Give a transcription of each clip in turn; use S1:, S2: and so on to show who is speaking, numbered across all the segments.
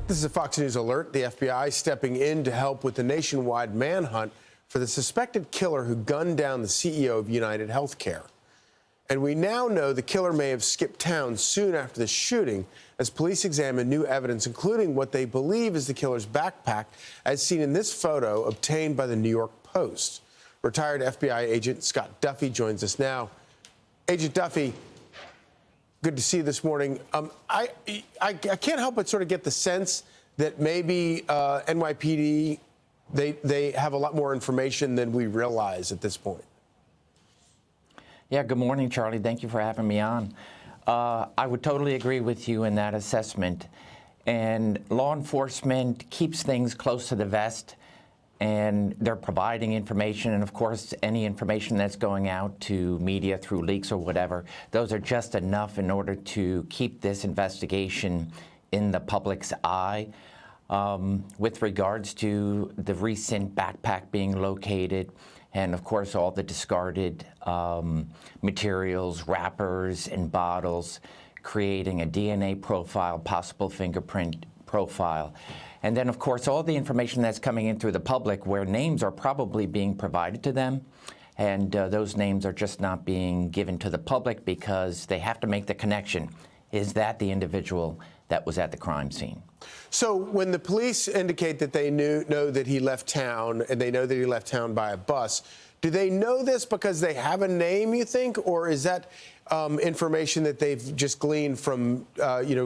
S1: This is a Fox News alert. The FBI stepping in to help with the nationwide manhunt for the suspected killer who gunned down the CEO of UnitedHealthcare. And we now know the killer may have skipped town soon after the shooting as police examine new evidence, including what they believe is the killer's backpack, as seen in this photo obtained by the New York Post. Retired FBI agent Scott Duffey joins us now. Agent Duffey, good to see you this morning. I can't help but sort of get the sense that maybe NYPD, they have a lot more information than we realize at this point.
S2: Yeah, good morning, Charlie. Thank you for having me on. I would totally agree with you in that assessment. And law enforcement keeps things close to the vest, and they're providing information. And of course, any information that's going out to media through leaks or whatever, those are just enough in order to keep this investigation in the public's eye. With regards to the recent backpack being located, and of course all the discarded materials, wrappers and bottles, creating a DNA profile, possible fingerprint profile. And then of course all the information that's coming in through the public where names are probably being provided to them, and those names are just not being given to the public because they have to make the connection. Is that the individual that was at the crime scene?
S1: So when the police indicate that they know that he left town, and they know that he left town by a bus, do they know this because they have a name, you think, or is that information that they've just gleaned from,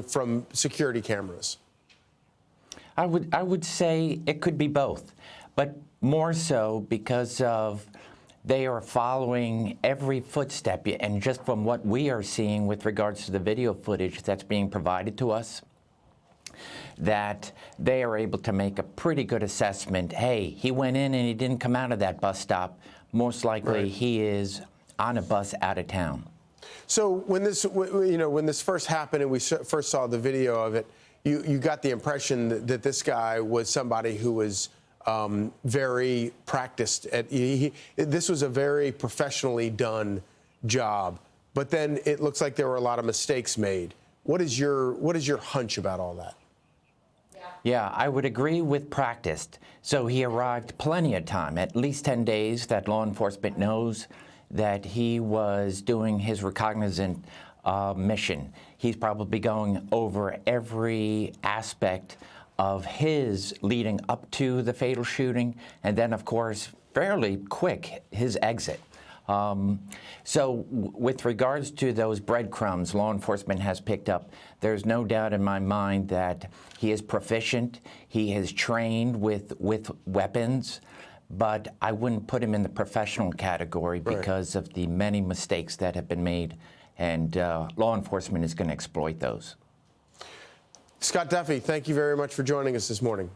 S1: from security cameras?
S2: I would say it could be both, but more so because of they are following every footstep, and just from what we are seeing with regards to the video footage that's being provided to us, that they are able to make a pretty good assessment. Hey, he went in and he didn't come out of that bus stop. Most likely he is on a bus out of town.
S1: So when this first happened and we first saw the video of it, you got the impression that this guy was somebody who was very practiced at. This was a very professionally done job, but then it looks like there were a lot of mistakes made. What is your hunch about all that?
S2: Yeah, I would agree with practiced. So he arrived plenty of time, at least 10 days, that law enforcement knows that he was doing his recognizant mission. He's probably going over every aspect of his leading up to the fatal shooting, and then, of course, fairly quick, his exit. So with regards to those breadcrumbs law enforcement has picked up, there's no doubt in my mind that he is proficient, he is trained with weapons, but I wouldn't put him in the professional category because of the many mistakes that have been made, and law enforcement is going to exploit those.
S1: Scott Duffey, thank you very much for joining us this morning.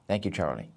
S2: Thank you, Charlie.